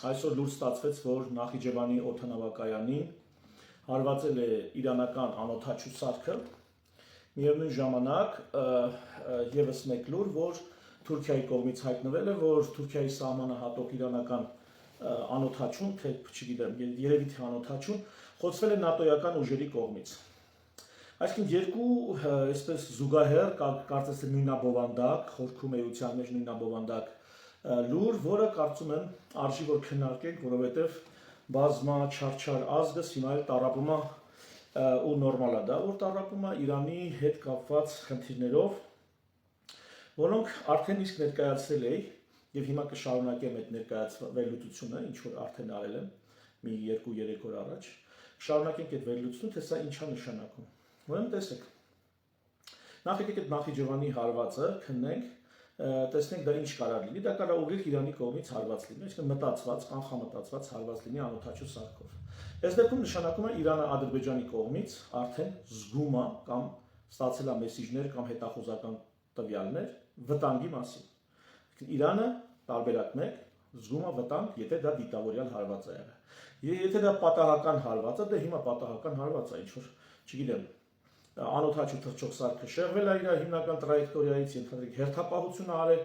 այսօր լուր ստացվեց, որ Նախիջևանի օդանավակայանին հարվածել է իրանական անօդաչու սարքը, միևնույն ժամանակ եւս մեկ լուր, որ Թուրքիայի կողմից հայտնվել է, որ Թուրքիայի սահմանը հատող իրանական անօդաչուն, թե չգիտեմ, երևի թե անօդաչուն, խոցվել է նատոյական ուժերի կողմից։ Այսինքն երկու այսպես զուգահեռ, կարծես թե նույնաբովանդակ, խորքում էության մեջ նույնաբովանդակ լուր, որը կարծում եմ արժի որ քննարկենք, որովհետև բազմա չարչար ազգը հիմա էլ տառապում է ու նորմալ է դա, որ տառապում է Իրանի հետ կապված խնդիրներով, որոնք արդեն իսկ ներկայացրել էի եւ հիմա կշարունակեմ այդ ներկայացվելուծությունը, ինչ որ արդեն արել եմ մի 2-3 օր առաջ, շարունակենք այդ վերլուծությունը, թե սա ինչա նշանակում։ Ուրեմն տեսեք, նախ եկեք այդ Նախիջևանի հարվածը քննենք, տեսնենք դա ինչ կարող լինի, դա կարող ուղիղ Իրանի կողմից հարված լինի, այսինքն մտածված, կանխամտածված հարված լինի անօդաչու սարքով։ Այս դեպքում նշանակում է Իրանը Ադրբեջանի կողմից արդեն զգում է կամ ստացել է մեսիջներ կամ հետախուզական տվյալներ վտանգի մասին։ Իրանը տարբերակ 1 զգում է վտանգ, եթե դա դիտավորյալ հարված է եղել։ Եթե դա պատահական հարված է, դե հիմա պատահական հարված է, ինչ որ, չգիտեմ, անօդաչու թռչող սարքը շեղվել է իր հիմնական տրայեկտորիայից, ենթադրենք հերթապահություն արել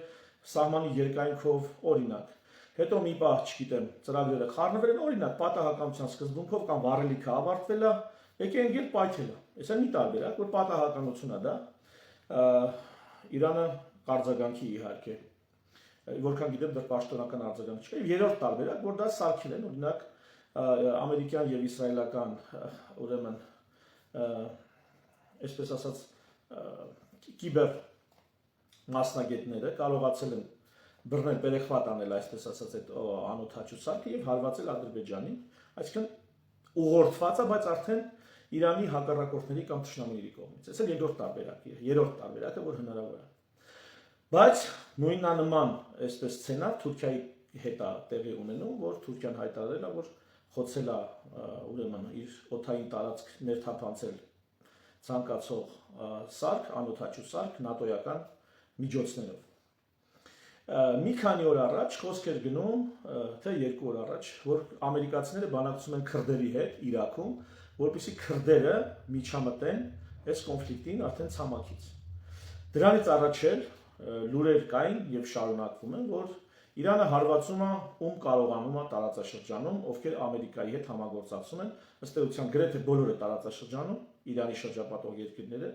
սահմանի երկայնքով, օրինակ։ Հետո մի պահ, չգիտեմ, ծրագրերը խառնվել են, օրինակ, պատահականության սկզբունքով կամ վառելիքը ավարտվել է, եկել են պայթել է։ Այսա մի տարբերակ, որ պատահականություն է դա, Իրանը արձագանքի իհարկե, որքան գիտեմ, դեռ պաշտոնական արձագանք չկա, եւ երրորդ տարբերակ, որ դա սարքել են, օրինակ, ամերիկյան եւ իսրայելական, ուրեմն, այսպես ասած, կիբեր մասնագետները կարողացել են բռնել, բերեխվատ անել, այսպես ասած, այդ անօդաչու սարքը եւ հարվածել Ադրբեջանին, այսինքն ուղղորդված է, բայց արդեն Իրանի հակառակորդների կամ թշնամիների կողմից։ Այս էլ երկրորդ տարբերակը, երրորդ տարբերակը, որ հնարավոր է։ Բայց նույնանման այսպես սցենար Թուրքիայի հետ է տեղի ունենում, որ Թուրքիան հայտարարել է, որ խոցել է ուրեմն իր օդային տարածք ներթափանցել ցանկացող սարք, անօդաչու սարք նատոյական միջոցներով։ Մի քանի օր առաջ խոսք էր գնում, թե 2 օր առաջ, որ ամերիկացիները բանակցում են քրդերի հետ Իրաքում, որպեսզի քրդերը միջամտեն այս կոնֆլիկտին արդեն ցամաքից։ Դրանից առաջ էլ լուրեր կային եւ շարունակվում են, որ Իրանը հարվածում է ում կարողանում է տարածաշրջանում, ովքեր Ամերիկայի հետ համագործակցում են, ըստ էության գրեթե բոլորը տարածաշրջանում, Իրանի շրջապատող երկրները,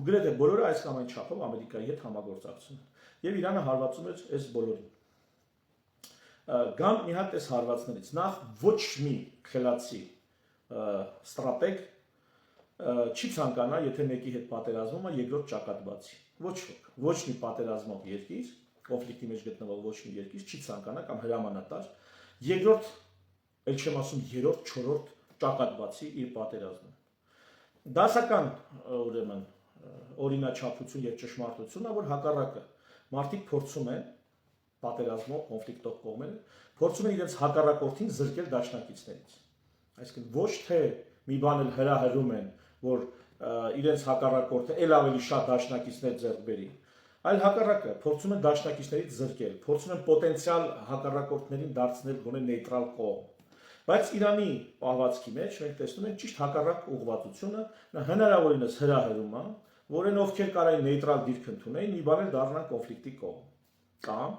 գրեթե բոլորը այս կամ այն չափով Ամերիկայի հետ համագործակցում են։ Եվ Իրանը հարվածում էր այս բոլորին։ Գամ մի հատ այս հարվածներից, նախ ոչ մի խելացի ստրատեգ չի ցանկանա, եթե մեկի հետ պատերազմում է, երկրորդ ճակատ բացի։ Ոչ ոք, ոչ մի պատերազմող երկիր, կոնֆլիկտի մեջ գտնվող ոչ մի երկիր չի ցանկանա կամ հրամանատար երկրորդ, ել չեմ ասում 3-րդ, 4-րդ ճակատ բացի իր պատերազմում։ Դասական ուրեմն օրինաչափություն եւ ճշմարտություն է, որ հակառակը մարդիկ փորձում են պատերազմով կոնֆլիկտով կողմերը, փորձում են իրենց հակառակորդին զրկել դաշնակիցներից։ Այսինքն ոչ թե մի բան էլ հրահրում են, որ իրենց հակառակորդը ել ավելի շատ դաշնակիցներ ձեռք բերի, այլ հակառակը փորձում են դաշնակիցներից զրկել, փորձում են պոտենցիալ հակառակորդներին դարձնել գոնե նեյտրալ կողմ։ Բայց Իրանի պահվածքի մեջ մենք տեսնում ենք ճիշտ հակառակ ուղղվածությունը, նա հնարավորինս հրահրում է, որ այն ովքեր կարային նեյտրալ դիրք ընդունեին, մի բան էլ դառնան կոնֆլիկտի կողմ։ Կամ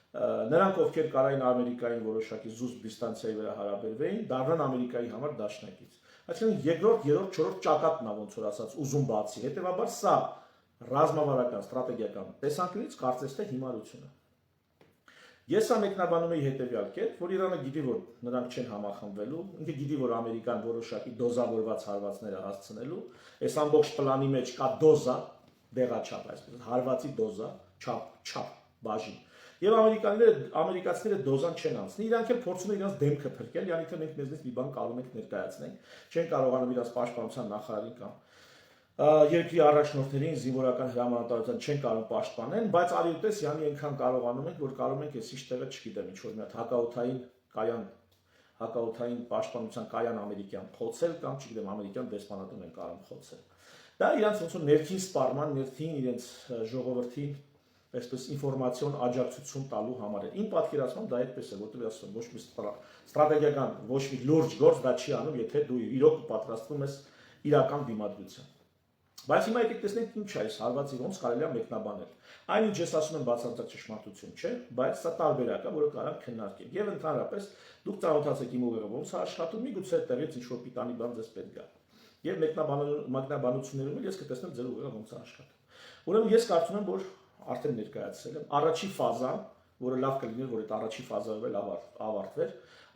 նրանք ովքեր կարային Ամերիկային որոշակի զուսպ դիստանցիայի վրա հարաբերվեին, դառնան Ամերիկայի համար դաշնակից։ Այսինքն երկրորդ, երրորդ, չորրորդ ճակատն է ոնց որ ասած ուզում բացի։ Հետևաբար սա ռազմավարական, ստրատեգիական տեսանկյունից կարծես թե հիմարություն է։ Ես սա մեկնաբանում եի հետևյալ կերպ, որ Իրանը գիտի, որ նրանք չեն համախմբվելու, ինքը գիտի, որ Ամերիկան որոշակի դոզավորված հարվածներ է հասցնելու, այս ամբողջ պլանի մեջ կա դոզա, դեղաչափ, այսպես հարվածի դոզա, չափ, բաժին։ Եվ ամերիկացիները դոզան չեն անցնի, իրանք էլ փորձում են իրենց դեմքը փրկել, յանի թե մենք մեզնից մի բան կարող ենք ներկայացնենք, չեն կարողանում իրենց պաշտպանության նախարարին կամ երկրի առաջնորդներին զինվորական հրամանատարության չեն կարող պաշտպանեն, բայց արի ուտես յանի այնքան կարողանում ենք, որ կարող ենք այսիշ տեղը, չգիտեմ, ինչ որ մի հատ հակաօդային կայան, հակաօդային պաշտպանության կայան ամերիկյան խոցել կամ չգիտեմ, ամերիկյան դեսպանատուն են կարող խոցել։ Դա իրանց ոնց որ ներքին սպառման, ներքին իրենց ժողովրդին այսպես ինֆորմացիոն աջակցություն տալու համար է։ Իմ պատկերացմամբ դա այդպես է, որտեղ ասում ոչ մի ստրատեգիական, ոչ մի լուրջ գործ դա չի անում, եթե դու իրոք պատրաստվում ես իրական դիմադրության։ Բայց հիմա եկեք տեսնենք ինչ է այս հարվածի ոնց կարելի է մեկնաբանել։ Այնինչ ես ասում եմ բացարձակ ճշմարտություն չէ, բայց սա տարբերակ է, որը կարող քննարկել։ Եվ ընդհանրապես դուք ծանոթացեք իմ ուղեղը ոնց է աշխատում, միգուցե այդտեղից ինչ-որ պիտանի բան ձեզ պետք է։ Եվ մեկնաբանություններում ես կտեսնեմ ձեր ուղեղը ոնց է աշխատում։ Ուրեմն ես կարծում եմ, որ արդեն ներկայացրել եմ առաջի ֆազան, որը լավ կլիներ, որ այդ առաջի ֆազայով էլ ավարտվեր,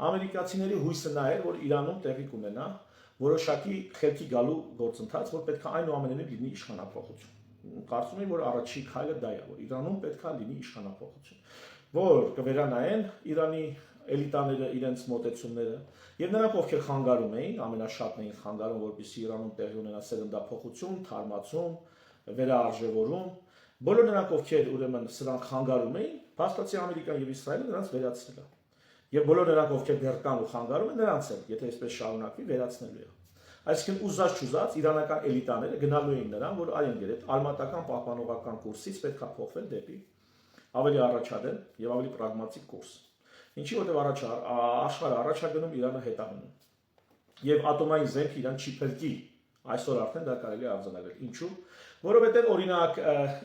ամերիկացիների հույսը նա էր, որ Իրանում տեղի կունենա որոշակի խելքի գալու գործընթաց, որ պետք է այնուամենայնիվ լինի իշխանափոխություն։ Կարծում եմ, որ առաջի քայլը դա է, որ Իրանում պետք է լինի իշխանափոխություն, որ կվերանայեն Իրանի էլիտաները իրենց մոտեցումները եւ նրանք ովքեր խանգարում էին, ամենաշատն էին խանգարում, որպեսզի Իրանում տեղի ունենա սերնդափոխություն, թարմացում, վերաարժևորում, բոլոր նրանք ովքեր ուրեմն սրանք խանգարում էին, փաստացի Ամերիկան եւ Իսրայելը նրանց վերացրել է։ Եվ բոլոր նրանք ովքեր դեռ կան ու խանգարում են նրանց էլ, եթե այսպես շարունակվի, վերացնելու է։ Այսինքն ուզած-չուզած իրանական էլիտաները գնալու էին նրան, որ այ ընկեր, այդ արմատական պահպանողական կուրսից պետք է փոխվել դեպի ավելի առաջադեմ եւ ավելի պրագմատիկ կուրս։ Ինչի որտեղ աշխարհը առաջագնում, Իրանը հետագնում։ Եվ ատոմային զենք իրան չի փրկի։ Այսօր արդեն դա կարելի է արձանագրել։ Ինչու՞։ Որովհետեւ օրինակ,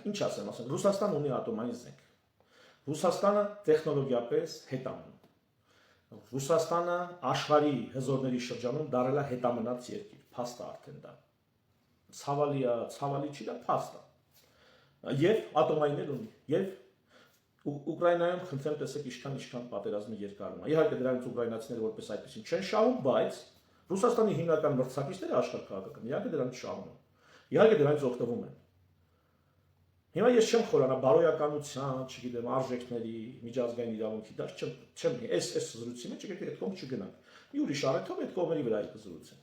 ինչ ասեմ, Ռուսաստանը ունի ատոմային զենք։ Ռուսաստանը տեխնոլոգիապես հետամն։ Ռուսաստանը աշխարհի հզորների շրջանում դարել է հետամնաց երկիր, փաստ է արդեն դա։ Ցավալի չի դա փաստ է։ Եվ ատոմային էլ ունի։ Եվ Ուկրաինայում խնդրեմ տեսեք ինչքան պատերազմի երկարում է։ Իհարկե դրանից ուկրաինացիները որպես այդպեսին չեն շահում, բայց Ռուսաստանի հիմնական մրցակիցները աշխարհքաղաքական իհարկե դրանից շահում են։ Իհարկե դրանից օգտվում են։ Հիմա ես չեմ խորանա բարոյականության, չգիտեմ, արժեքների, միջազգային իրավունքի դաշտ չեմ այս զրույցի մեջ եկեք այդ կողմ չգնանք։ Մի ուրիշ առիթով այդ կողմերի վրա այդ զրույցը։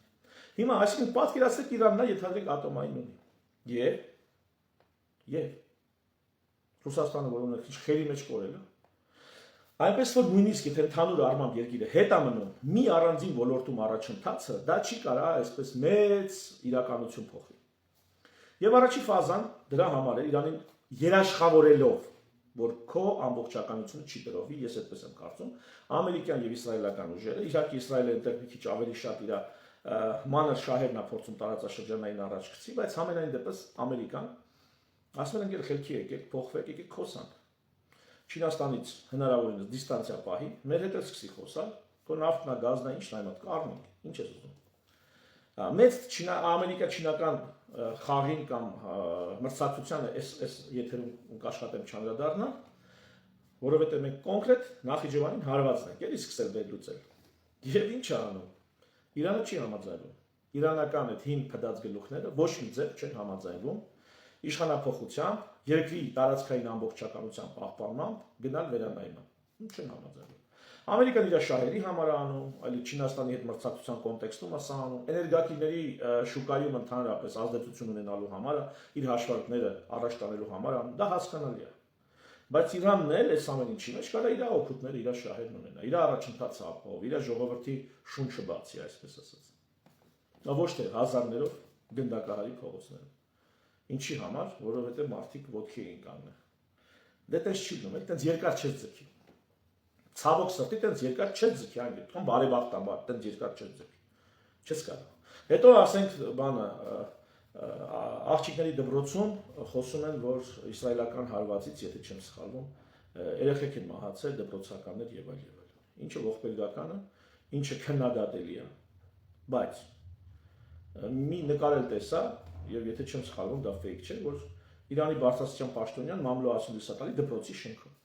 Հիմա այսինքն պատկերացրեք Իրանն է ենթադրենք ատոմային ունի։ Եվ Ռուսաստանը որ ունի քիչ խերի մեջ կորել է։ Այնպես որ նույնիսկ եթե ընդհանուր առմամբ երկիրը հետ է մնում, մի առանձին ոլորտում առաջընթացը դա չի կարա այսպես մեծ իրականություն փոխի։ Եվ առաջի ֆազան դրա համար է Իրանին երաշխավորելով, որ քո ամբողջականությունը չի տրովի, ես այդպես եմ կարծում, ամերիկյան եւ իսրայելական ուժերը, իհարկե Իսրայելը այնտեղ մի քիչ ավելի շատ իր մանր շահերն է փորձում տարածաշրջանային առաջ գցի, բայց համենայն դեպս Ամերիկան ասում են ընկեր խելքի եկեք, փոխվեք, եկեք խոսանք։ Չինաստանից հնարավորինս դիստանցիա պահի, մեր հետ էլ սկսի խոսալ, քո նավթն է, գազն է, ինչն է մոտ կառնենք, ինչ ես ուզում։ Մեծ ամերիկա-չինական խաղին կամ մրցակցությանը այս եթերում կաշխատեմ չանդրադառնալ, որովհետև մենք կոնկրետ Նախիջևանին հարվածն ենք, էլի սկսել վերլուծել։ Եվ ինչ է անում։ Իրանը չի համաձայնվում։ Իրանական այդ հին փդած գլուխները ոչ մի ձև չեն համաձայնվում իշխանափոխությամբ, երկրի տարածքային ամբողջականության պահպանմամբ գնալ վերանայման։ Չեն համաձայնվում։ Ամերիկան իր շահերի համար է անում, այլ Չինաստանի հետ մրցակցության կոնտեքստում է սա անում, էներգակիրների շուկայում ընդհանրապես ազդեցություն ունենալու համար իր հաշվարկները առաջ տանելու համար անում, դա հասկանալի է։ Բայց Իրանն էլ այս ամեն ինչի մեջ կարա իր օգուտները, իր շահերն ունենա, իր առաջընթացը ապահով, իր ժողովրդի շունչը բացի, այսպես ասած։ Դա ոչ թե հազարներով գնդակահարի փողոցներում։ Ինչի համար, որովհետև մարդիկ ոտքի էին կանգնել։ Դե տես չի գնում, այդտենց երկար չէ ձգի։ Ցավոք սրտի տենց երկար չէ ձգի, այն դեպքում բարեբախտաբար տենց երկար չէ ձգի։ Չես կարող։ Հետո ասենք բանը աղջիկների դպրոցում խոսում են, որ իսրայելական հարվածից, եթե չեմ սխալվում, երեխեք են մահացել, դպրոցականներ եւ այլ եւ այլ։ Ինչը ողբերգականը, ինչը քննադատելի է։ Բայց մի նկարել տեսա, եւ եթե չեմ սխալվում, դա fake չէ, որ Իրանի բարձրաստիճան պաշտոնյան մամլո ասում լսատալի դպրոցի շենքում։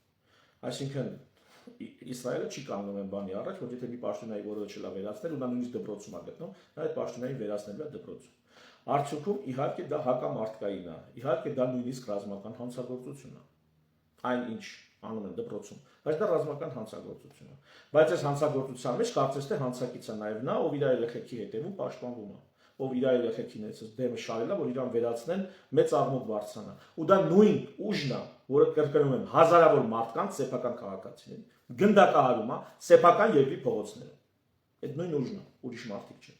Այսինքն Իսրայելը չի կանգնում են բանի առաջ, որ եթե մի պաշտոնյայի որը չլա վերացնել, ու նա նույնիսկ դպրոցում է գտնում, նա այդ պաշտոնյային վերացնելու է դպրոցում։ Արդյունքում իհարկե դա հակամարտկային է, իհարկե դա նույնիսկ ռազմական հանցագործություն է։ Այն ինչ անում են դպրոցում, բայց դա ռազմական հանցագործություն է։ Բայց այս հանցագործության մեջ կարծես թե հանցակից է նաև նա, ով իր երեխեքի հետևում պաշտպանվում է, ով իր երեխեքին էս դեմը շարել է, որ իրան վերացնեն, մեծ աղմուկ բարձրանա։ Ու դա նույն ուժն է, որը կրկնում եմ, հազարավոր մարդկանց սեփական քաղաքացիների գնդակահարում է սեփական երկրի փողոցներում։ Այդ նույն ուժն է, ուրիշ մարդիկ չէ։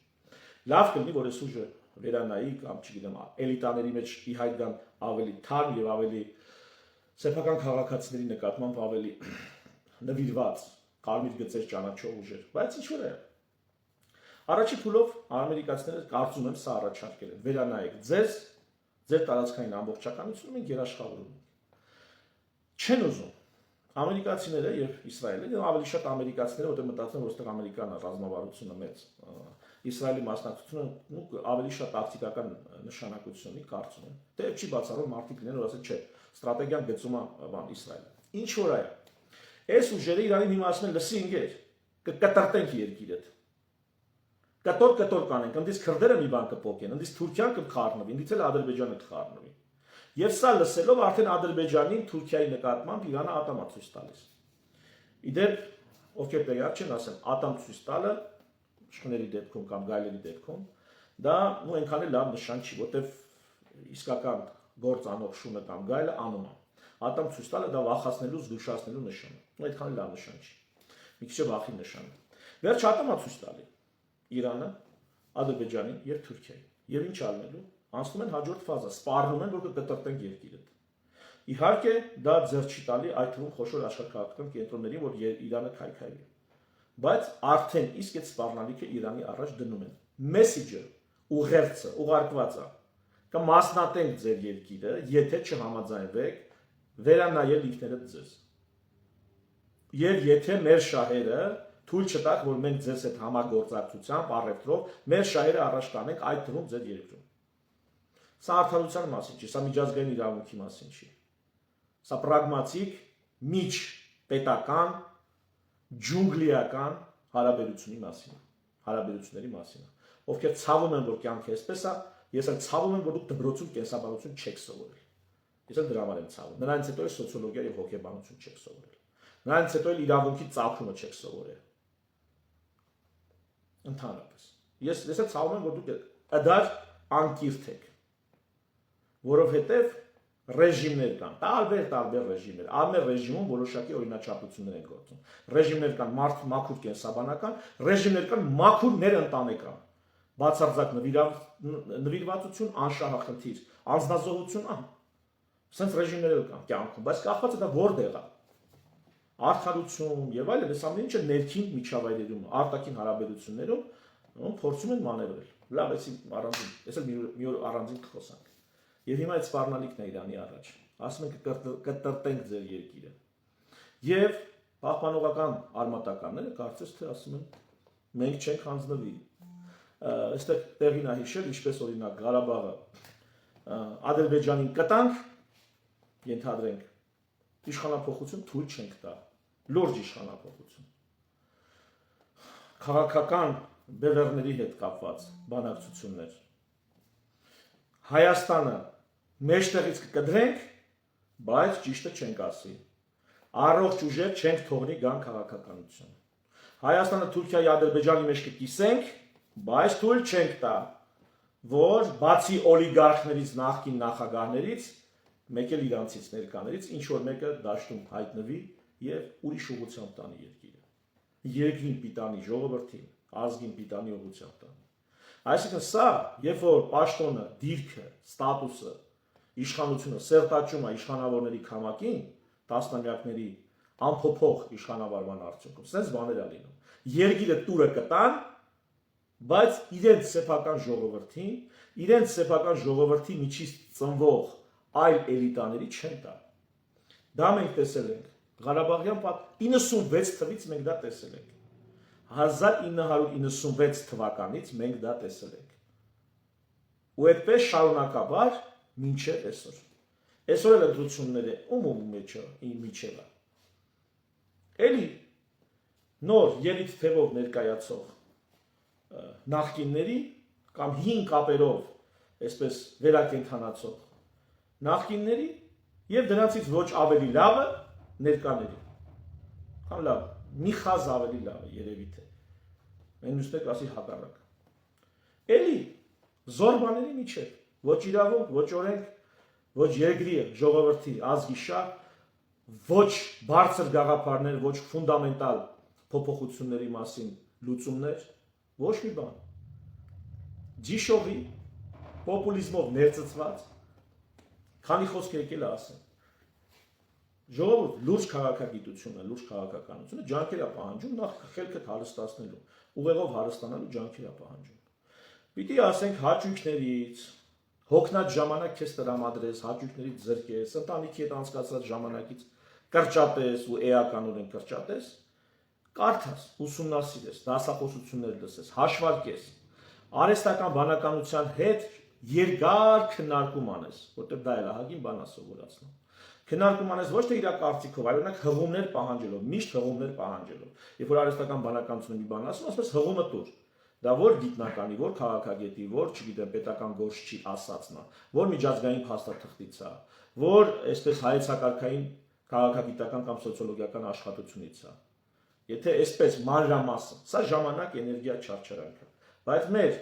Լավ կլինի, որ այս ուժը վերանայի կամ չգիտեմ, էլիտաների մեջ ի հայտ գան ավելի թարմ եւ ավելի սեփական քաղաքացիների նկատմամբ ավելի նվիրված կարմիր գծեր ճանաչող ուժեր, բայց ինչ որ է։ Առաջի փուլով ամերիկացիները կարծում եմ սա առաջարկել են։ Վերանայեք ձեզ, ձեր տարածքային ամբողջականությունը մենք երաշխավորում ենք։ Չեն ուզում ամերիկացիները եւ Իսրայելը, ավելի շատ ամերիկացիները, որտեղ մտածում են, որ այստեղ ամերիկան ռազմավարությունը մեծ, Իսրայելի մասնակցությունը ավելի շատ տակտիկական նշանակություն ունի, կարծում եմ։ Դե չի բացառում մարդիկ լինեն, որ ասեն, չէ, ստրատեգիան գծում է բան Իսրայելը։ Ինչ որ է։ Այս ուժերը Իրանին հիմա ասում են, լսի ինգեր, կկտրտենք երկիրը։ Կտոր կանենք, ընդից քրդերը մի բան կփոքեն, ընդից Թուրքիան կխառնվի, ընդից էլ Ադրբեջանը կխառնվի։ Եվ սա լսելով արդեն Ադրբեջանին Թուրքիայի նկատմամբ Իրանը ատամա ցույց տալիս։ Իդեպ, ովքեր տեղյակ չեն, ասեմ, ատամ ցույց տալը իշխանների դեպքում կամ գայլերի դեպքում, դա ու այնքան էլ լավ նշան չի, որտեվ իսկական գործ անող շունը կամ գայլը անում է։ Ատամ ցույց տալը դա վախացնելու, զգուշացնելու նշան է։ Ու այդքան լավ նշան չի։ Մի քիչ վախի նշան է։ Վերջ ատամա ցույց տալի Իրանը, Ադրբեջանին եւ Թուրքիային։ Եվ ինչ անելու։ Անցնում են հաջորդ ֆազա, սպառնում են, որ կկտրտեն երկիրը։ Իհարկե, դա ձեռ չի տալի այդ թվում խոշոր աշխարհաքաղաքական կենտրոններին, որ Իրանը քայքայվի։ Բայց արդեն իսկ այդ սպառնալիքը Իրանի առաջ դնում են։ Մեսեջը, ուղերձը, ուղարկված է։ Կմասնատենք ձեր երկիրը, եթե չհամաձայնվեք վերանայել ինքներդ ձեզ։ Եվ եթե մեր շահերը թույլ չտաք, որ մենք ձեզ հետ համագործակցությամբ, առևտրով մեր շահերը առաջ տանենք այդ թվում ձեր երկրում։ Սա արդարության մասին չի, սա միջազգային իրավունքի մասին չի։ Սա պրագմատիկ, միջ պետական, ջունգլիական հարաբերությունների մասին։ Ովքեր ցավում են, որ կյանքը այսպես է, ես էլ ցավում եմ, որ դուք դպրոցում կենսաբանություն չեք սովորել։ Ես էլ դրա համար եմ ցավում։ Նրանից հետո էլ սոցիոլոգիա եւ հոգեբանություն չեք սովորել։ Նրանից հետո էլ իրավունքի ծագումը չեք սովորել։ Ընդհանրապես։ Ես էլ ցավում եմ, որ դուք ադար անկիրթ եք, որովհետև ռեժիմներ կան, տարբեր ռեժիմներ, ամեն ռեժիմում որոշակի օրինաչափություններ են գործում։ Ռեժիմներ կան մաքուր կենսաբանական, ռեժիմներ կան մաքուր ներընտանեկան, բացարձակ նվիրվածություն, անշահախնդիր, անձնազոհություն, սենց ռեժիմներ կան կյանքում, բայց կախված է դա որտեղ է։ Արդարություն եւ այլն, այս ամեն ինչը ներքին միջավայրերում, արտաքին հարաբերություններում փորձում են մանևրել։ Լավ, ես էլ մի օր առանձին կխոսանք։ Եվ հիմա այդ սպառնալիքն է Իրանի առաջ։ Ասում են կտրտենք ձեր երկիրը։ Եվ պահպանողական արմատականները կարծես թե ասում են մենք չենք հանձնվի։ Այստեղ տեղին է հիշել, ինչպես օրինակ Ղարաբաղը Ադրբեջանին կտանք, ենթադրենք, իշխանափոխություն թույլ չենք տա, լուրջ իշխանափոխություն։ Քաղաքական բևեռների հետ կապված բանակցություններ։ Հայաստանը մեջտեղից կկդրենք, բայց ճիշտը չենք ասի։ Առողջ ուժեր չենք թողնի գան քաղաքականություն։ Հայաստանը Թուրքիայի Ադրբեջանի մեջ կկիսենք, բայց թույլ չենք տա, որ բացի օլիգարխներից նախկին նախագահներից, մեկ էլ իրանցից ներկաներից, ինչ որ մեկը դաշտում հայտնվի եւ ուրիշ ուղղությամբ տանի երկիրը։ Երկրին պիտանի ժողովրդին, ազգին պիտանի ուղղությամբ տանի։ Այսինքն սա, երբ որ պաշտոնը, դիրքը, ստատուսը, իշխանությունը սերտաճում է իշխանավորների քամակին, տասնամյակների անփոփոխ իշխանավարման արդյունքում, սենց բաներ է լինում։ Երկիրը տուրը կտան, բայց իրենց սեփական ժողովրդի միջից ծնվող այլ էլիտաների չեն տա։ Դա մենք տեսել ենք։ Ղարաբաղյան 96 թվականից մենք դա տեսել ենք։ 1996 թվականից մենք դա տեսել ենք։ Ու այդպես շարունակաբար մինչև այսօր։ Այսօր էլ ընտրությունները ում միջև է։ Էլի նոր ելույթ թվով ներկայացող նախկինների կամ հին կապերով այսպես վերակենդանացող նախկինների եւ դրանցից ոչ ավելի լավը ներկաների։ Կամ լավ, մի խազ ավելի լավը երևի թե։ Մենք նույնիսկ ասի հակառակ։ Էլի զորբաների միջև ոչ իրավունք, ոչ օրենք, ոչ երկրի, ժողովրդի, ազգի շահ, ոչ բարձր գաղափարներ, ոչ ֆունդամենտալ փոփոխությունների մասին լուծումներ, ոչ մի բան։ Ջիշովի պոպուլիզմով ներծծված քանի խոսք եկել է ասեմ։ Ժողովուրդ լուրջ քաղաքագիտությունը, լուրջ քաղաքականությունը ջանքեր է պահանջում նախ խելքդ հարստացնելու, ուղեղով հարստանալու ջանքեր է պահանջում։ Պիտի ասենք հաճույքներից, հոգնած ժամանակ քեզ տրամադրես, հաճույքներից զրկես, ընտանիքի հետ անցկացրած ժամանակից կրճատես ու էականորեն կրճատես, կարդաս, ուսումնասիրես, դասախոսություններ լսես, հաշվարկես, արհեստական բանականության հետ երկար քննարկում անես, որտեղ դա էլ ահագին բան է սովորացնում։ Քննարկում անես ոչ թե իր կարծիքով, այլ օրինակ հղումներ պահանջելով, միշտ հղումներ պահանջելով։ Երբ որ արհեստական բանականությունը մի բան ասում, ասես հղումը տուր։ Դա որ գիտնականի, որ քաղաքագետի, որ, չգիտեմ, պետական գործչի ասածն է, որ միջազգային փաստաթղթից է, որ այսպես հայեցակարգային քաղաքագիտական կամ սոցիոլոգիական աշխատությունից է։ Եթե այսպես մանրամասն, սա ժամանակ, էներգիա, չարչարանք է։ Բայց մեր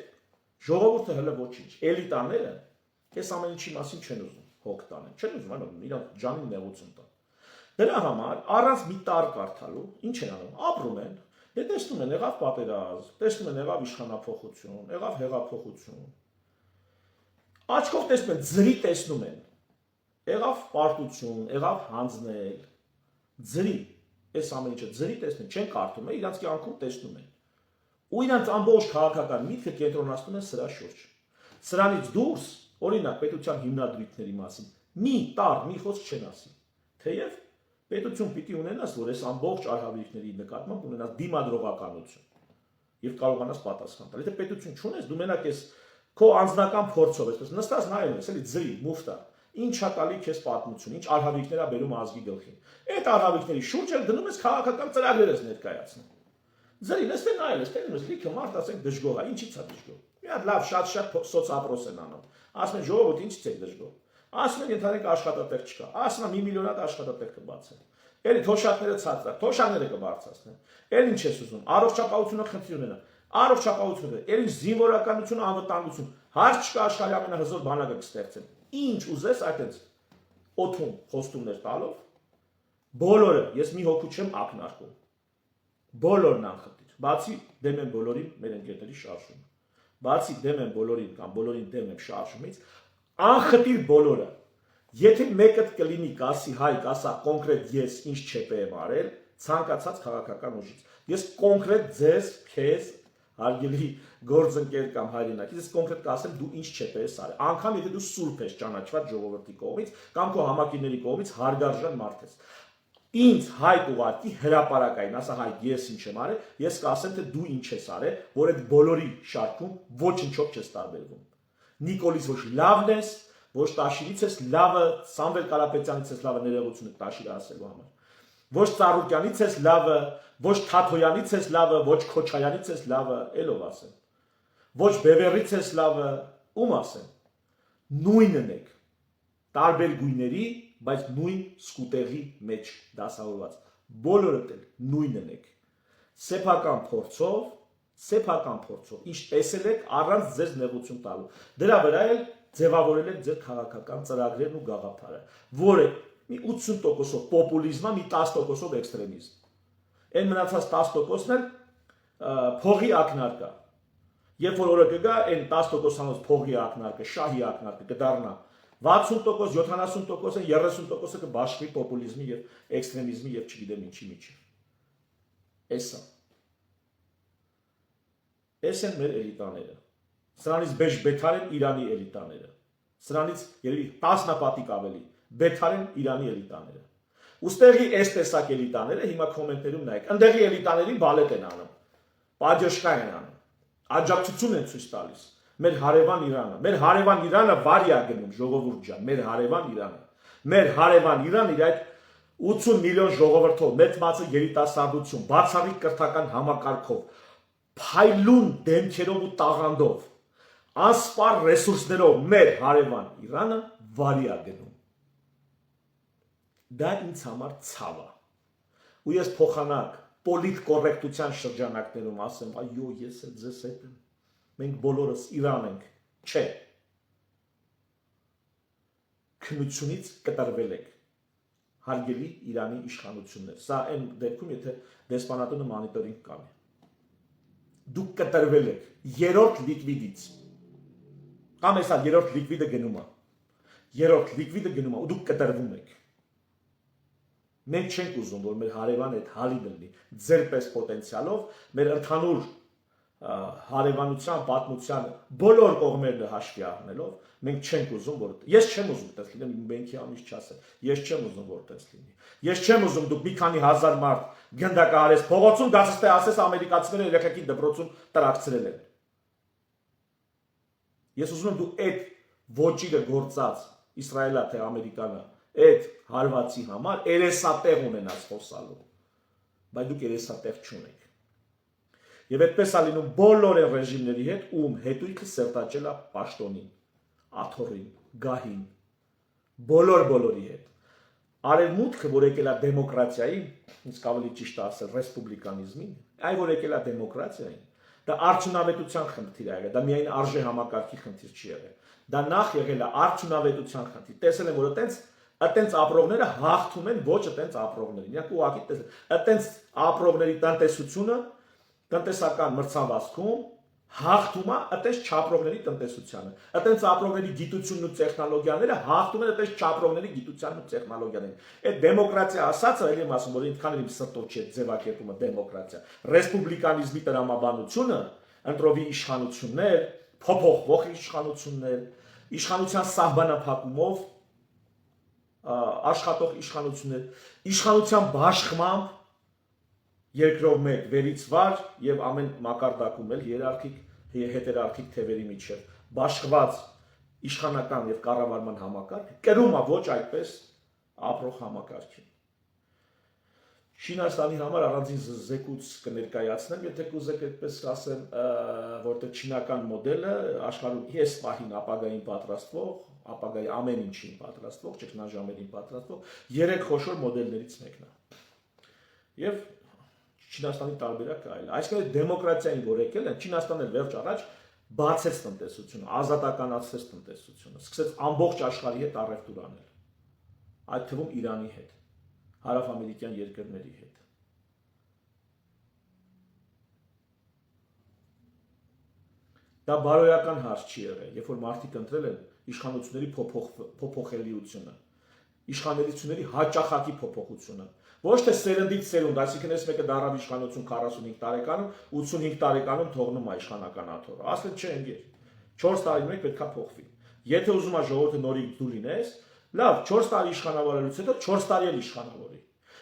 ժողովուրդը հələ ոչինչ, էլիտաները այս ամեն ինչի մասին չեն ուզում հոգ տանեն, չեն ուզում այլ իրանք ջանին նեղություն տան։ Դրա համար առանց մի տար կարդալու ինչ են անում, ապրում են, տեսնում են եղավ պատերազմ, տեսնում են եղավ իշխանափոխություն, եղավ հեղափոխություն։ Աչքով տեսնում են, ձրի տեսնում են։ Եղավ պարտություն, եղավ հանձնել, ձրի, այս ամեն ինչը ձրի տեսնում, չեն կարդում, իրանց կյանքում տեսնում են։ Ու իրանց ամբողջ քաղաքական միտքը կենտրոնացնում են սրա շուրջ։ Սրանից դուրս, օրինակ, պետության հիմնադրույթների մասին մի տար, մի խոսք չեն ասի։ Թեև պետություն պիտի ունենաս, որ այս ամբողջ արհավիրքների նկատմամբ ունենաս դիմադրողականություն եւ կարողանաս պատասխան տալ։ Եթե պետություն չունես, դու մենակ ես քո անձնական փորձով, այսպես նստած նայում ես, էլի ձրի, մուֆտա, ինչա տալի քեզ պատմություն, ինչ արհավիրքներ ա բերում ազգի գլխին։ Այդ արհավիրքների շուրջ էլ դնում ես քաղաքական ծրագրեր ես ներկայացնում։ Ձրի նստեն նայել ես, տենում ես լիքը մարդ, ասենք դժգոհ է, ինչի՞ց է դժգոհ։ Մի հատ լավ շատ սոցապրոս են անում։ Ասում են ժողովուրդ ինչի՞ց եք դժգոհ։ Ասում են ընդհանրիկ աշխատատեղ չկա։ Ասում են 1 միլիոն հատ աշխատատեղ կբացեն։ Էլի թոշակները ցածր, թոշակները կբարձրացնեն։ Էլ ինչ ես ուզում, առողջապահությունը խնդիր ունենա։ Առողջապահությունը, էլ զինվորականությունը, անվտանգություն, հարց չկա աշխարհի ամենահզոր բանակը կստեղծեն։ Ինչ ուզես այդպես օթում խոստումներ տալով բոլորը, ես մի հոգու չեմ ակնարկում։ Բոլորն անխտիր, բացի դեմ են բոլորին մեր ընկերների շարժումը։ Բացի դեմ են բոլորին կամ բոլորին դեմ եմ շարժումից, անխտիր բոլորը։ Եթե մեկը կլինի կասի հայ, կասա կոնկրետ ես ինչ չեպե եմ արել, ցանկացած քաղաքական ուժից։ Ես կոնկրետ ձեզ, քեզ, հարգելի գործընկեր կամ հայրենիք, ես կոնկրետ կասեմ դու ինչ չեպե ես արել։ Անկամ եթե դու սուրբ ես ճանաչված ժողովրդի կողմից կամ քո համակիների կողմից հարգարժան մարդ ես։ Ինձ հայտ ուղարկի հրապարակային, ասա հայտ ես ինչ եմ արել, ես կասեմ թե դու ինչ ես արել, որ այդ բոլորի շարքում ոչնչով չես տարբերվում։ Նիկոլից ոչ լավն ես, ոչ Տաշիրից ես լավը, Սամվել Կարապետյանից ես լավը ներողությունը Տաշիրը ասելու համար։ Ոչ Ծառուկյանից ես լավը, ոչ Թաթոյանից ես լավը, ոչ Քոչայանից ես լավը, ելով ասեմ։ Ոչ Բևերից ես լավը, ում ասեմ։ Նույնն եք։ Տարբեր գույների, բայց նույն սկուտեղի մեջ դասավորված։ Բոլորդ էլ նույնն եք։ Սեփական փորձով, ինչ տեսել եք առանց ձեզ նեղություն տալու։ Դրա վրա էլ ձևավորել եք ձեր քաղաքական ծրագրերն ու գաղափարը, որը մի 80%-ով պոպուլիզմ է, մի 10%-ով էքստրեմիզմ։ Այն մնացած 10%-ն էլ փողի ակնարկ է։ Երբ որ օրը կգա, այն 10%-անոց փողի ակնարկը, շահի ակնարկը կդառնա 60%, 70%, 30%-ը կբաշխվի պոպուլիզմի եւ էքստրեմիզմի եւ չգիտեմ ինչի միջև։ Էս են մեր էլիտաները։ Սրանից բեջ բեթար են Իրանի էլիտաները։ Սրանից երևի 10 պատիկ ավելի բեթար են Իրանի էլիտաները։ Ոստեղի այս տեսակ էլիտաները հիմա կոմենտներում նայեք։ Ընդեղի էլիտաներին բալետ են անում։ Պաջոշկա են անում։ Աջակցություն են ցույց տալիս։ Մեր հարևան Իրանը վարի է գնում ժողովուրդ ջան, մեր հարևան Իրանը։ Մեր հարևան Իրանը իր այդ 80 միլիոն ժողովրդով, մեծ մասը երիտասարդություն, բացառիկ կրթական համակարգով, փայլուն դեմքերով ու տաղանդով, անսպառ ռեսուրսներով մեր հարևան Իրանը վարի է գնում։ Դա ինձ համար ցավ է։ Ու ես փոխանակ պոլիտկոռեկտության շրջանակներում ասեմ, այո, ես էլ ձեզ հետ եմ։ Մենք բոլորս Իրան ենք, չէ։ Քնությունից կտրվել եք, հարգելի Իրանի իշխանություններ։ Սա այն դեպքում, եթե դեսպանատունը մոնիտորինգ կանի։ Դուք կտրվել եք երրորդ լիկվիդից։ Կամ հեսա երրորդ լիկվիդը գնում է։ Երրորդ լիկվիդը գնում է ու դուք կտրվում եք։ Մենք չենք ուզում, որ մեր հարևան այդ հալի լինի, ձեր պես պոտենցիալով, մեր ընդհանուր հարևանության, պատմության բոլոր կողմերը հաշվի առնելով, մենք չենք ուզում, որ ես չեմ ուզում այդպես լինի, բենքի ամիս չասեմ, ես չեմ ուզում, որ այդպես լինի։ Ես չեմ ուզում դուք մի քանի հազար մարդ գնդակահարես փողոցում գացես թե ասես ամերիկացիները երեխեքի դպրոցում տրակցրել են։ Ես ուզում եմ դու այդ ոճիրը գործած Իսրայելա թե ամերիկանա այդ հարվածի համար երեսատեղ ունենաց խոսալու, բայց դուք երեսատեղ չունեք։ Եվ այդպես է լինում բոլոր այն ռեժիմների հետ, ում հետույքը սերտաճել է պաշտոնին, աթոռին, գահին, բոլորի հետ։ Արևմուտքը, որ եկել է դեմոկրատիային, իսկ ավելի ճիշտ է ասել ռեսպուբլիկանիզմին, այ որ եկել է դեմոկրատիային, դա արդյունավետության խնդիր է եղել, դա միայն արժե համակարգի խնդիր չի եղել։ Դա նախ եղել է արդյունավետության խնդիր։ Տեսել են, որ այտենց ապրողները հաղթում են ոչ այտենց ապրողներին։ Իրանք ուղղակի տեսել, այտենց ապրողների տնտեսությունը տնտեսական մրցավազքում հաղթում է այտենց չապրողների տնտեսությանը։ Այտենց ապրողների գիտությունն ու տեխնոլոգիաները հաղթում են այտենց չապրողների գիտությանն ու տեխնոլոգիաներին։ Այդ դեմոկրատիա ասածը էլի եմ ասում, որ ինքան իմ սրտով չի ձևակերպումը դեմոկրատիա։ Ռեսպուբլիկանիզմի տրամաբանությունը, ընտրովի իշխանություններ, փոփոխվող իշխանություններ, իշխանության սահմանափակումով աշխատող իշխանություններ, իշխանության բաշխմամբ երկրով մեկ վերից վար եւ ամեն մակարդակում էլ հետերարխիկ թևերի միջև բաշխված իշխանական եւ կառավարման համակարգ կրում է ոչ այդպես ապրող համակարգին։ Չինաստանի համար առանձին զեկույց կներկայացնեմ, եթե կուզեք այդպես ասեմ, որտեղ չինական մոդելը աշխարհում ես պահին ապագային պատրաստվող, ապագայի ամեն ինչին պատրաստվող, ճգնաժամերին պատրաստվող 3 խոշոր մոդելներից մեկն է։ Եվ Չինաստանի տարբերակը այլ է։ Այսինքն դեմոկրատիային որ եկել են, Չինաստանը վերջ առաջ բացեց տնտեսությունը, ազատականացրեց տնտեսությունը, սկսեց ամբողջ աշխարհի հետ առևտուր անել, այդ թվում Իրանի հետ, հարավամերիկյան երկրների հետ։ Դա բարոյական հարց չի եղել, երբ որ մարդիկ ընտրել են իշխանությունների փոփոխելիությունը, իշխանությունների հաճախակի փոփոխությունը, ոչ թե սերնդից սերունդ, այսինքն ես մեկը դարավ իշխանություն 45 տարեկանում, 85 տարեկանում թողնում է իշխանական աթոռը, ասել չէ ընկեր, 4 տարի մեկ պետքա փոխվի։ Եթե ուզում ես ժողովուրդը նորից դու լինես, լավ, 4 տարի իշխանավորելուց հետո 4 տարի էլ իշխանավորի։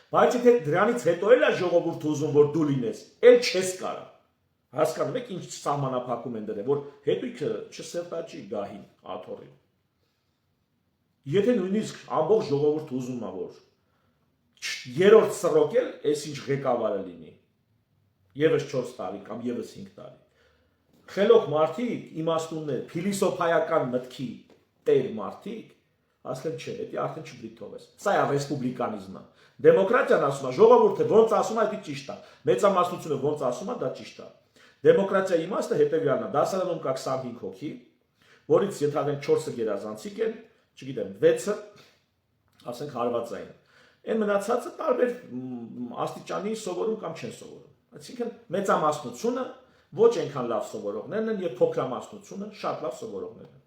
Բայց եթե դրանից հետո էլ է ժողովուրդը ուզում որ դու լինես, էլ չես կարա։ Հասկանում եք ինչ սահմանափակում են դրել, որ հետույքը չսերտաճի գահին, աթոռին։ Եթե նույնիսկ ամբողջ ժողովուրդը ուզում է որ երրորդ սռոկել, այս ինչ ղեկավարը լինի։ Եվս 4 տարի կամ եվս 5 տարի։ Խելոք մարդիկ, իմաստուններ, փիլիսոփայական մտքի տեր մարդիկ, ասել չէ, դա արդեն չդրիթով է։ Սա է ռեսպուբլիկանիզմը։ Դեմոկրատիան ասում է, ժողովուրդը ոնց ասում է, դա ճիշտ է։ Մեծամասնությունը ոնց ասում է, դա ճիշտ է։ Դեմոկրատիայի իմաստը հետևյալն է, դասարանում կա 25 հոգի, որից ենթադրենք 4-ը գերազանցիկ են, չգիտեմ, 6-ը ասենք հարվածային։ Այն մնացածը տարբեր աստիճանի սովորում կամ չեն սովորում։ Այսինքն մեծամասնությունը ոչ այնքան լավ սովորողներն են եւ փոքրամասնությունը շատ լավ սովորողներն են։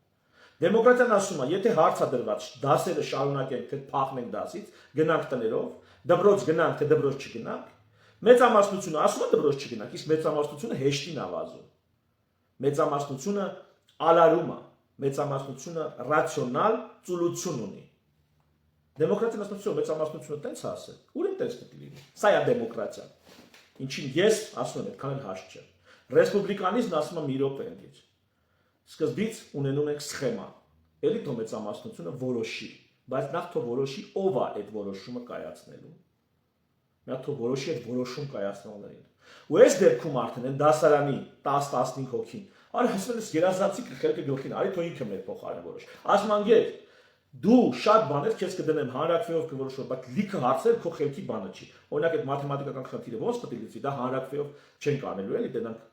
Դեմոկրատիան ասում է, եթե հարց է դրված, դասերը շարունակենք թե փախնենք դասից, գնանք տներով, դպրոց գնանք թե դպրոց չգնանք, մեծամասնությունը ասում է դպրոց չգնանք, իսկ մեծամասնությունը հեշտին ավազում։ Մեծամասնությունը ալարում է, մեծամասնությունը ռացիոնալ ծուլություն ունի։ Դեմոկրատիան ասում է, մեծամասնությունը տենց ասել, ուր են տենց պետք լինի։ Սա է դեմոկրատիան։ Ինչին ես ասում եմ, այդքան էլ հաշտ չէ։ Ռեսպուբլիկանիզմն ասում է մի րոպե ընկեր։ Սկզբից ունենում ենք սխեմա։ Էլի թող մեծամասնությունը որոշի, բայց նախ թող որոշի ով է այդ որոշումը կայացնելու։ Նա թող որոշի այդ որոշում կայացնողներին։ Ու այս դեպքում արդեն են դասարանի 10-15 հոգին։ Արի ասել ես երազանցիկ խելքը գլխին, արի թող ինքը մեր փոխարեն որոշ։ Ասում անգեր դու շատ բաներ քեզ կդնեմ հանրակրվեով կորոշով, բայց լիքը հարցեր քո խելքի բանը չի։ Օրինակ այդ մաթեմատիկական խնդիրը ոնց պետք է լուծի, դա հանրակրվեով չեն կանելու էլի, դրանք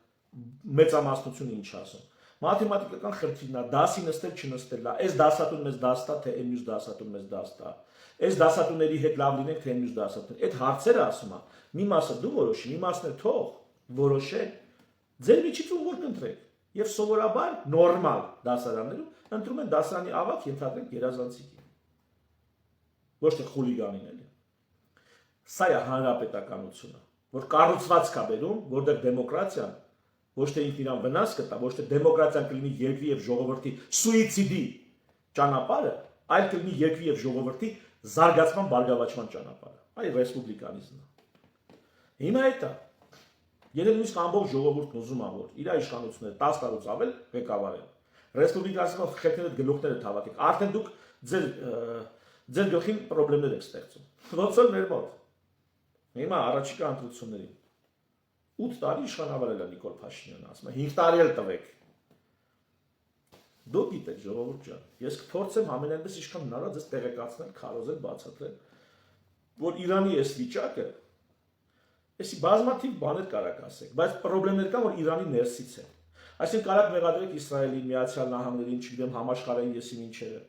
մեծամասնությունը ինչ ասում։ Մաթեմատիկական խնդիրն է, դասի նստել չնստելա, այս դասատուն մեզ դաս տա, թե այն մյուս դասատուն մեզ դաս տա։ Այս դասատուների հետ լավ լինենք, թե այն մյուս դասատուն։ Այդ հարցերը ասում է, մի մասը դու որոշի, մի մասն է թող որոշեք, ձեր միջից ում որ կընտրեք։ Եվ սովորաբար նորմալ դասարաններում ընտրում են դասարանի ավագ ենթադրենք երազանցիկին։ Ոչ թե խուլիգանին էլի։ Սա է հանրապետականությունը, որ կառուցվածք է բերում, որտեղ դեմոկրատիան ոչ թե ինքն իրան վնաս կտա, ոչ թե դեմոկրատիան կլինի երկրի եւ ժողովրդի սուիցիդի ճանապարհը, այլ կլինի երկրի եւ ժողովրդի զարգացման բարգավաճման ճանապարհը։ Այ ռեսպուբլիկանիզմն է։ Հիմա դա եթե նույնիսկ ամբողջ ժողովուրդն ուզում է որ իր իշխանությունները 10 տարուց ավել ղեկավարեն, ռեսպուբլիկանիզմով խելքները գլուխները թավատիկ, արդեն դուք ձեր գլխին խնդիրներ եք ստեղծում։ Ոնց որ մեր մոտ։ Հիմա առաջիկա ընտրություններին 8 տարի իշխանավորել է Նիկոլ Փաշինյանը, ասում է 5 տարի էլ տվեք։ Դուք գիտեք ժողովուրդ ջան, ես կփորձեմ ամենայնպես ինչքան հնարավոր ձեզ տեղեկացնել, քարոզել, բացատրել, որ Իրանի այս վիճակը էսի բազմաթիվ բաներ կարակ ասեք, բայց խնդիրներ կան, որ Իրանի ներսից են։ Այսինքն կարակ մեղադրեք Իսրայելին, Միացյալ Նահանգներին, չգիտեմ, համաշխարհային եսի ինչերը,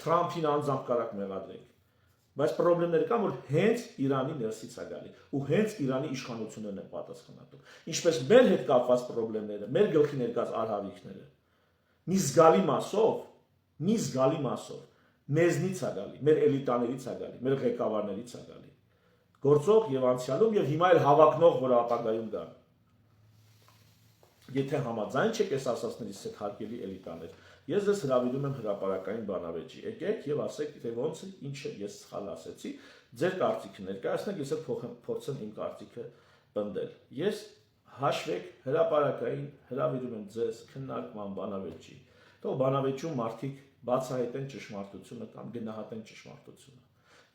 Թրամփին անձամբ կարակ մեղադրեք։ Բայց խնդիրներ կան, որ հենց Իրանի ներսից է գալի ու հենց Իրանի իշխանություններն են պատասխանատու։ Ինչպես մեր հետ կապված խնդիրները, մեր գլխի ներկած արհավիքները, մի զգալի մասով մեզնից է գալի, մեր էլիտաներից է գալի, մեր ղեկավարներից է գալի։ Գործող եւ անցյալում եւ հիմա էլ հավակնող, որ ապագայում գան։ Եթե համաձայն չեք այս ասածներից հետ հարկելի էլիտաներ, ես ձեզ հրավիրում եմ հրապարակային բանավեճի։ Եկեք եւ ասեք, թե ոնց է, ինչ է, ես սխալ ասեցի, ձեր կարծիքը ներկայացնեք, ես էլ փորձեմ իմ կարծիքը պնդել։ Ես հաշվեք հրապարակային հրավիրում եմ ձեզ քննարկման բանավեճի։ Թող բանավեճում մարդիկ բացահայտեն ճշմարտությունը կամ գնահատեն ճշմարտությունը։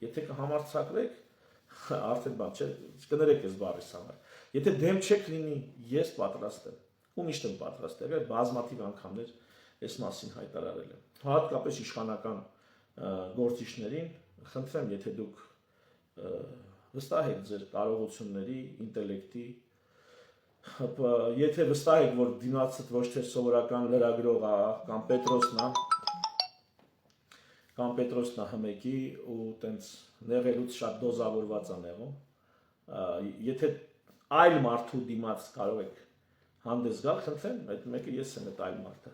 Եթե կհամարձակվեք, արդեն բան չէ, կներեք այս բառից համար։ Եթե դեմ չեք լինի, ես պատրաստ եմ։ Ու միշտ եմ պատրաստ եղել, բազմաթիվ անգամներ այս մասին հայտարարել եմ։ Հատկապես իշխանական գործիչներին խնդրեմ, եթե դուք վստահ եք ձեր կարողությունների, ինտելեկտի, եթե վստահ եք, որ դիմացդ ոչ թե սովորական լրագրող է կամ Պետրոսն է հմեկի ու տենց նեղելուց շատ դոզավորված է նեղում, եթե այլ մարդու դիմաց կարող եք հանդես գալ, խնդրեմ, այդ մեկը ես եմ այդ այլ մարդը։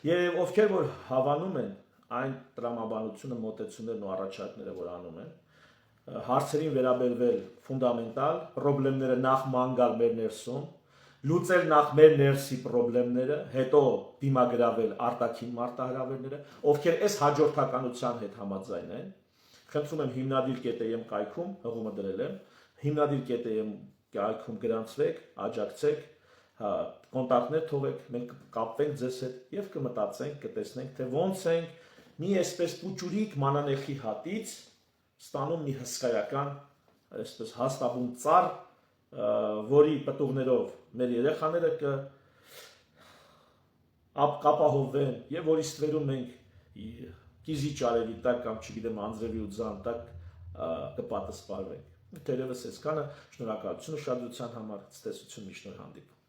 Եվ ովքեր որ հավանում են այն տրամաբանությունը, մոտեցումներն ու առաջարկները, որ անում են, հարցերին վերաբերվել ֆունդամենտալ, խնդիրները նախ ման գալ մեր ներսում, լուծել նախ մեր ներսի խնդիրները, հետո դիմագրավել արտաքին մարտահրավերները, ովքեր այս հաջորդականության հետ համաձայն են, խնդրում եմ հիմնադիր.am կայքում հղումը դրել եմ, հիմնադիր.am կայքում գրանցվեք, աջակցեք, կոնտակտներ թողեք, մենք կկապվենք ձեզ հետ եւ կմտածենք, կտեսնենք, թե ոնց ենք մի այսպես փուճուրիկ մանանեխի հատից ստանում մի հսկայական, այսպես հաստաբուն ծառ, որի պտուղներով մեր երեխաները կապահովվեն եւ որի ստվերում մենք կիզի ճարերի տակ կամ չգիտեմ անձրևի ու ձան տակ կպատասխանվենք։ Թերևս այսքանը, շնորհակալություն ուշադրության համար, ցտեսություն, մի շնորհանդիպում։